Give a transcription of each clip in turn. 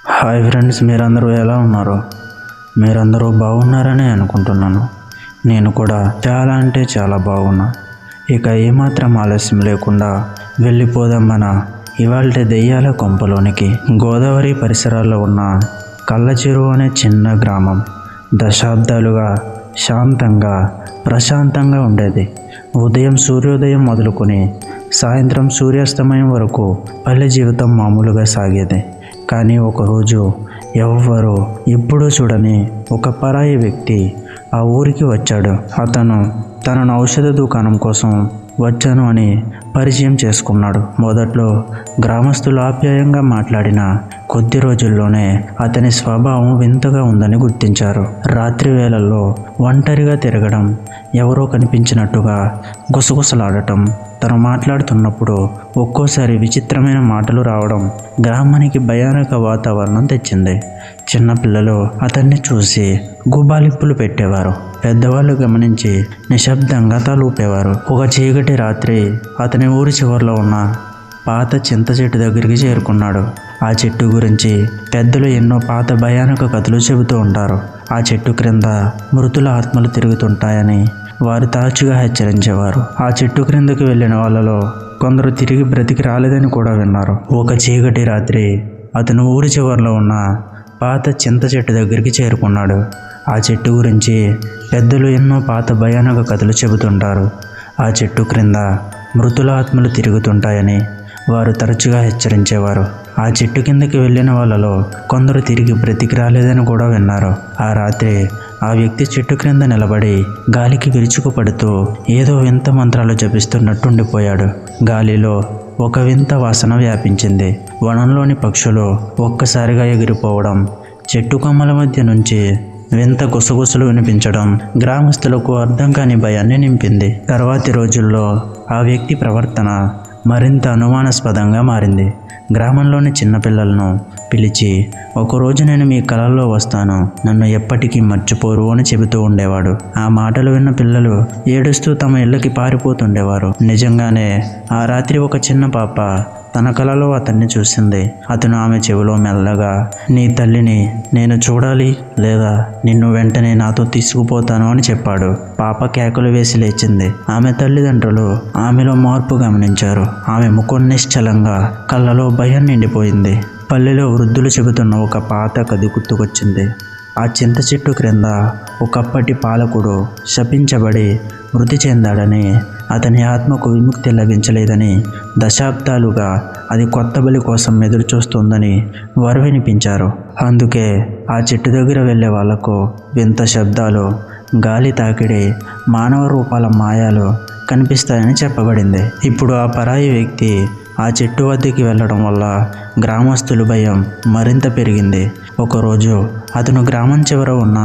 Hi friends, మీరందరూ ఎలా ఉన్నారు? మీరందరూ బాగున్నారని అనుకుంటున్నాను. నేను కూడా చాలా అంటే చాలా బాగున్నా. ఇక ఏమాత్రం ఆలస్యం లేకుండా వెళ్ళిపోదాం మన ఇవాల్టి దెయ్యాల కొంపలోనికి. గోదావరి పరిసరాల్లో ఉన్న కళ్ళచెరువు అనే చిన్న గ్రామం దశాబ్దాలుగా శాంతంగా ప్రశాంతంగా ఉండేది. ఉదయం సూర్యోదయం మొదలుకొని సాయంత్రం సూర్యాస్తమయం వరకు పల్లె జీవితం మామూలుగా సాగేది. కానీ ఒకరోజు ఎవ్వరూ ఎప్పుడూ చూడని ఒక పరాయి వ్యక్తి ఆ ఊరికి వచ్చాడు. అతను తనను ఔషధ దుకాణం కోసం వచ్చాను అని పరిచయం చేసుకున్నాడు. మొదట్లో గ్రామస్తులు ఆప్యాయంగా మాట్లాడిన కొద్ది రోజుల్లోనే అతని స్వభావం వింతగా ఉందని గుర్తించారు. రాత్రి వేళల్లో ఒంటరిగా తిరగడం, ఎవరో కనిపించినట్టుగా గుసగుసలాడటం, తను మాట్లాడుతున్నప్పుడు ఒక్కోసారి విచిత్రమైన మాటలు రావడం గ్రామానికి భయానక వాతావరణం తెచ్చింది. చిన్నపిల్లలు అతన్ని చూసి గుబాలింపులు పెట్టేవారు. పెద్దవాళ్ళు గమనించి నిశ్శబ్దంగా తలూపేవారు. ఒక చీకటి రాత్రి అతని ఊరి చివరిలో ఉన్న పాత చింత చెట్టు దగ్గరికి చేరుకున్నాడు. ఆ చెట్టు గురించి పెద్దలు ఎన్నో పాత భయానక కథలు చెబుతూ ఉంటారు. ఆ చెట్టు క్రింద మృతుల ఆత్మలు తిరుగుతుంటాయని వారు తరచుగా హెచ్చరించేవారు. ఆ చెట్టు క్రిందకి వెళ్ళిన వాళ్ళలో కొందరు తిరిగి బ్రతికి రాలేదని కూడా విన్నారు. ఒక చీకటి రాత్రి అతను ఊరి చివరిలో ఉన్న పాత చింత చెట్టు దగ్గరికి చేరుకున్నాడు. ఆ చెట్టు గురించి పెద్దలు ఎన్నో పాత భయానక కథలు చెబుతుంటారు. ఆ చెట్టు క్రింద మృతుల ఆత్మలు తిరుగుతుంటాయని వారు తరచుగా హెచ్చరించేవారు. ఆ చెట్టు కిందకి వెళ్ళిన వాళ్ళలో కొందరు తిరిగి బ్రతికి రాలేదని కూడా విన్నారు. ఆ రాత్రి ఆ వ్యక్తి చెట్టు క్రింద నిలబడి గాలికి విరుచుకుపడుతూ ఏదో వింత మంత్రాలు జపిస్తున్నట్టుండిపోయాడు. గాలిలో ఒక వింత వాసన వ్యాపించింది. వనంలోని పక్షులు ఒక్కసారిగా ఎగిరిపోవడం, చెట్టు కొమ్మల మధ్య నుంచి వింత గుసగుసలు వినిపించడం గ్రామస్తులకు అర్థం కాని భయాన్ని నింపింది. తర్వాతి రోజుల్లో ఆ వ్యక్తి ప్రవర్తన మరింత అనుమానాస్పదంగా మారింది. గ్రామంలోని చిన్నపిల్లలను పిలిచి, ఒకరోజు నేను మీ కలల్లో వస్తాను, నన్ను ఎప్పటికీ మర్చిపోరు అని చెబుతూ ఉండేవాడు. ఆ మాటలు విన్న పిల్లలు ఏడుస్తూ తమ ఇళ్ళకి పారిపోతుండేవారు. నిజంగానే ఆ రాత్రి ఒక చిన్న పాప తన కలలో అతన్ని చూసింది. అతను ఆమె చెవిలో మెల్లగా, నీ తల్లిని నేను చూడాలి, లేదా నిన్ను వెంటనే నాతో తీసుకుపోతాను అని చెప్పాడు. పాప కేకలు వేసి లేచింది. ఆమె తల్లిదండ్రులు ఆమెలో మార్పు గమనించారు. ఆమె ముఖం నిశ్చలంగా, కళ్ళలో భయం నిండిపోయింది. పల్లెలో వృద్ధులు చెబుతున్న ఒక పాత కథ గుర్తుకొచ్చింది. ఆ చింత చెట్టు క్రింద ఒకప్పటి పాలకుడు శపించబడి మృతి చెందాడని, అతని ఆత్మకు విముక్తి లభించలేదని, దశాబ్దాలుగా అది కొత్త బలి కోసం ఎదురు చూస్తుందని వారు వినిపించారు. అందుకే ఆ చెట్టు దగ్గర వెళ్ళే వాళ్లకు వింత శబ్దాలు, గాలి తాకిడి, మానవ రూపాల మాయాలు కనిపిస్తాయని చెప్పబడింది. ఇప్పుడు ఆ పరాయి వ్యక్తి ఆ చెట్టు వద్దకి వెళ్ళడం వల్ల గ్రామస్తుల భయం మరింత పెరిగింది. ఒకరోజు అతను గ్రామం చివర ఉన్న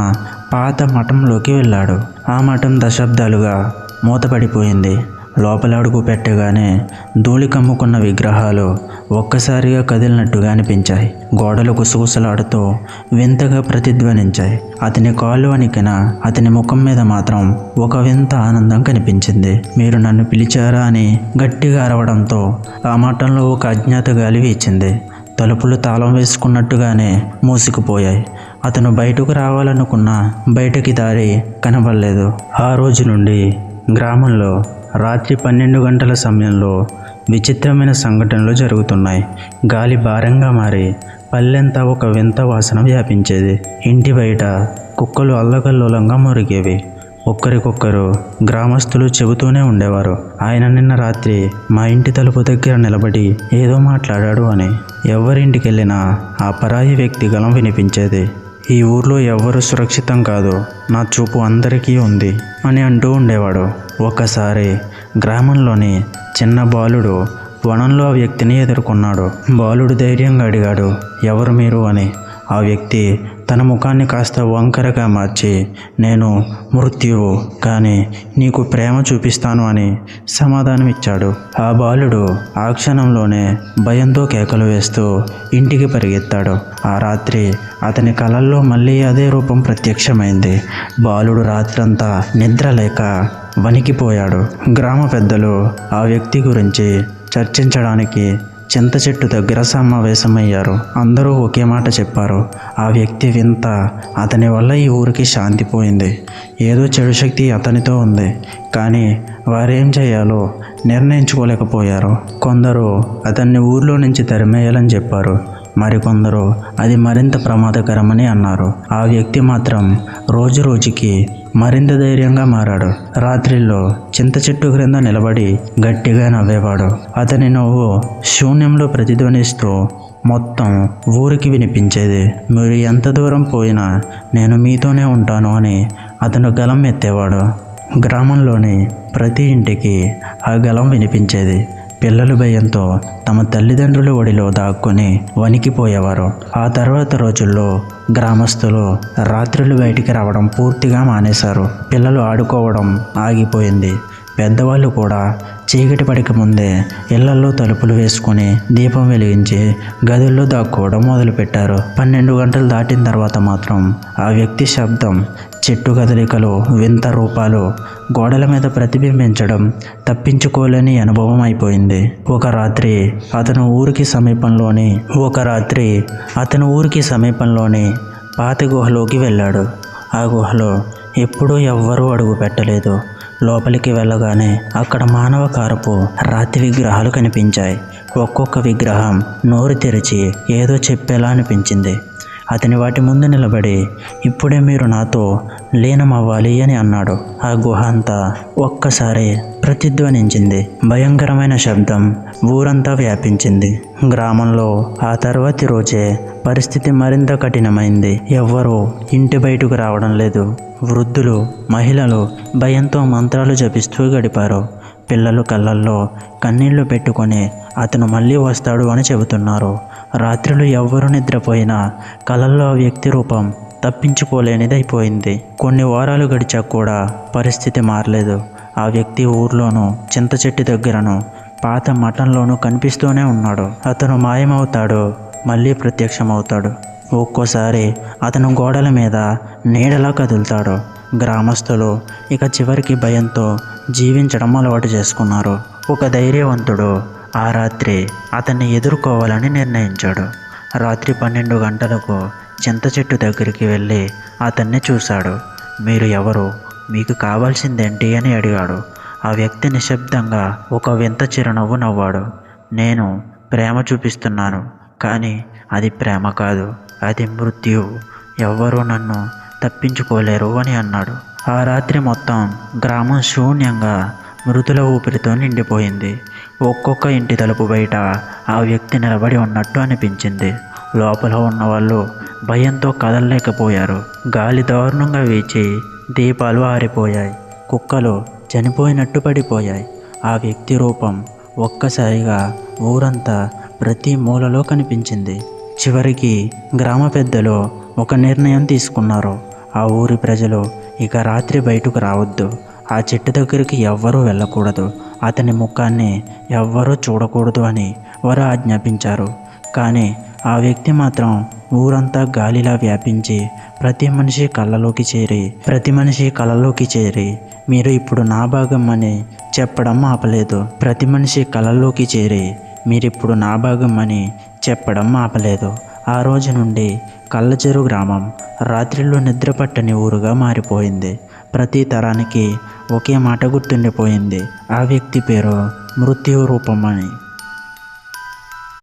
పాత మఠంలోకి వెళ్ళాడు. ఆ మఠం దశాబ్దాలుగా మూతపడిపోయింది. లోపల అడుగు పెట్టగానే ధూళి కమ్ముకున్న విగ్రహాలు ఒక్కసారిగా కదిలినట్టుగా అనిపించాయి. గోడలు గుసగుసలాడుతూ వింతగా ప్రతిధ్వనించాయి. అతని కాళ్ళు వణికిన అతని ముఖం మీద మాత్రం ఒక వింత ఆనందం కనిపించింది. మీరు నన్ను పిలిచారా అని గట్టిగా అరవడంతో ఆ మఠంలో ఒక అజ్ఞాత గాలి వీచింది. తలుపులు తాళం వేసుకున్నట్టుగానే మూసుకుపోయాయి. అతను బయటకు రావాలనుకున్నా బయటకి దారి కనబడలేదు. ఆ రోజు నుండి గ్రామంలో రాత్రి 12 గంటల సమయంలో విచిత్రమైన సంఘటనలు జరుగుతున్నాయి. గాలి భారంగా మారి పల్లెంతా ఒక వింత వాసన వ్యాపించేది. ఇంటి బయట కుక్కలు అల్లకల్లోలంగా మురిగేవి. ఒక్కరికొక్కరు గ్రామస్తులు చెబుతూనే ఉండేవారు, ఆయన నిన్న రాత్రి మా ఇంటి తలుపు దగ్గర నిలబడి ఏదో మాట్లాడాడు అని. ఎవరింటికి వెళ్ళినా ఆ పరాయి వ్యక్తి గలం వినిపించేది. ఈ ఊర్లో ఎవ్వరూ సురక్షితం కాదు, నా చూపు అందరికీ ఉంది అని అంటూ ఉండేవాడు. ఒకసారి గ్రామంలోని చిన్న బాలుడు వనంలో ఆ వ్యక్తిని ఎదుర్కొన్నాడు. బాలుడు ధైర్యంగా అడిగాడు, ఎవరు మీరు అని. ఆ వ్యక్తి తన ముఖాన్ని కాస్త వంకరగా మార్చి, నేను మృత్యువు, కానీ నీకు ప్రేమ చూపిస్తాను అని సమాధానం ఇచ్చాడు. ఆ బాలుడు ఆ క్షణంలోనే భయంతో కేకలు వేస్తూ ఇంటికి పరిగెత్తాడు. ఆ రాత్రి అతని కలల్లో మళ్ళీ అదే రూపం ప్రత్యక్షమైంది. బాలుడు రాత్రంతా నిద్ర లేక వణికిపోయాడు. గ్రామ పెద్దలు ఆ వ్యక్తి గురించి చర్చించడానికి చింత చెట్టు దగ్గర సమావేశమయ్యారు. అందరూ ఒకే మాట చెప్పారు. ఆ వ్యక్తి వింత, అతని వల్ల ఈ ఊరికి శాంతి పోయింది. ఏదో చెడు శక్తి అతనితో ఉంది. కానీ వారేం చేయాలో నిర్ణయించుకోలేకపోయారు. కొందరు అతన్ని ఊర్లో నుంచి తరిమేయాలని చెప్పారు. మరికొందరు అది మరింత ప్రమాదకరమని అన్నారు. ఆ వ్యక్తి మాత్రం రోజు రోజుకి మరింత ధైర్యంగా మారాడు. రాత్రిలో చింత చెట్టు క్రింద నిలబడి గట్టిగా నవ్వేవాడు. అతని నవ్వు శూన్యంలో ప్రతిధ్వనిస్తూ మొత్తం ఊరికి వినిపించేది. మీరు ఎంత దూరం పోయినా నేను మీతోనే ఉంటాను అని అతను గలం ఎత్తేవాడు. గ్రామంలోని ప్రతి ఇంటికి ఆ గలం వినిపించేది. పిల్లలు భయంతో తమ తల్లిదండ్రుల ఒడిలో దాక్కుని వణికిపోయేవారు. ఆ తర్వాత రోజుల్లో గ్రామస్తులు రాత్రులు బయటికి రావడం పూర్తిగా మానేశారు. పిల్లలు ఆడుకోవడం ఆగిపోయింది. పెద్దవాళ్ళు కూడా చీకటి పడక ముందే ఇళ్లల్లో తలుపులు వేసుకుని దీపం వెలిగించి గదుల్లో దాక్కోవడం మొదలుపెట్టారు. 12 గంటలు దాటిన తర్వాత మాత్రం ఆ వ్యక్తి శబ్దం, చెట్టు కదలికలు, వింత రూపాలు గోడల మీద ప్రతిబింబించడం తప్పించుకోలేని అనుభవం అయిపోయింది. ఒక రాత్రి అతను ఊరికి సమీపంలోని పాత గుహలోకి వెళ్ళాడు. ఆ గుహలో ఎప్పుడూ ఎవ్వరూ అడుగు పెట్టలేదు. లోపలికి వెళ్ళగానే అక్కడ మానవ కారపు రాతి విగ్రహాలు కనిపించాయి. ఒక్కొక్క విగ్రహం నోరు తెరిచి ఏదో చెప్పేలా అనిపించింది. అతని వాటి ముందు నిలబడి, ఇప్పుడే మీరు నాతో లీనమవ్వాలి అని అన్నాడు. ఆ గుహ అంతా ఒక్కసారి ప్రతిధ్వనించింది. భయంకరమైన శబ్దం ఊరంతా వ్యాపించింది. గ్రామంలో ఆ తర్వాతి రోజే పరిస్థితి మరింత కఠినమైంది. ఎవ్వరూ ఇంటి బయటకు రావడం లేదు. వృద్ధులు, మహిళలు భయంతో మంత్రాలు జపిస్తూ గడిపారు. పిల్లలు కళ్ళల్లో కన్నీళ్లు పెట్టుకొని అతను మళ్ళీ వస్తాడు అని చెబుతున్నారు. రాత్రులు ఎవ్వరూ నిద్రపోయినా కళల్లో ఆ వ్యక్తి రూపం తప్పించుకోలేనిదైపోయింది. కొన్ని వారాలు గడిచాక కూడా పరిస్థితి మారలేదు. ఆ వ్యక్తి ఊర్లోనూ, చింత చెట్టు దగ్గరను, పాత మఠంలోనూ కనిపిస్తూనే ఉన్నాడు. అతను మాయమవుతాడు, మళ్ళీ ప్రత్యక్షమవుతాడు. ఒక్కోసారి అతను గోడల మీద నీడలా కదులుతాడు. గ్రామస్తులు ఇక చివరికి భయంతో జీవించడం అలవాటు చేసుకున్నారు. ఒక ధైర్యవంతుడు ఆ రాత్రి అతన్ని ఎదుర్కోవాలని నిర్ణయించాడు. రాత్రి 12 గంటలకు చింత చెట్టు దగ్గరికి వెళ్ళి అతన్ని చూశాడు. మీరు ఎవరు? మీకు కావాల్సిందేంటి అని అడిగాడు. ఆ వ్యక్తి నిశ్శబ్దంగా ఒక వింత చిరునవ్వు నవ్వాడు. నేను ప్రేమ చూపిస్తున్నాను, కానీ అది ప్రేమ కాదు, అది మృత్యువు. ఎవ్వరూ నన్ను తప్పించుకోలేరు అని అన్నాడు. ఆ రాత్రి మొత్తం గ్రామం శూన్యంగా మృతుల ఊపిరితో నిండిపోయింది. ఒక్కొక్క ఇంటి తలుపు బయట ఆ వ్యక్తి నిలబడి ఉన్నట్టు అనిపించింది. లోపల ఉన్నవాళ్ళు భయంతో కదలలేకపోయారు. గాలి దారుణంగా వీచి దీపాలు ఆరిపోయాయి. కుక్కలు చనిపోయినట్టు పడిపోయాయి. ఆ వ్యక్తి రూపం ఒక్కసారిగా ఊరంతా ప్రతి మూలలో కనిపించింది. చివరికి గ్రామ పెద్దలు ఒక నిర్ణయం తీసుకున్నారు. ఆ ఊరి ప్రజలు ఇక రాత్రి బయటకు రావద్దు, ఆ చెట్టు దగ్గరికి ఎవ్వరూ వెళ్ళకూడదు, అతని ముఖాన్ని ఎవ్వరూ చూడకూడదు అని వారు ఆజ్ఞాపించారు. కానీ ఆ వ్యక్తి మాత్రం ఊరంతా గాలిలా వ్యాపించి ప్రతి మనిషి కళ్ళలోకి చేరి మీరు ఇప్పుడు నా భాగం అని చెప్పడం ఆపలేదు. ఆ రోజు నుండి కళ్ళచెరు గ్రామం రాత్రిలో నిద్రపట్టని ఊరుగా మారిపోయింది. ప్రతి తరానికి ఒకే మాట గుర్తుండిపోయింది. ఆ వ్యక్తి పేరు మృత్యు రూపం అని.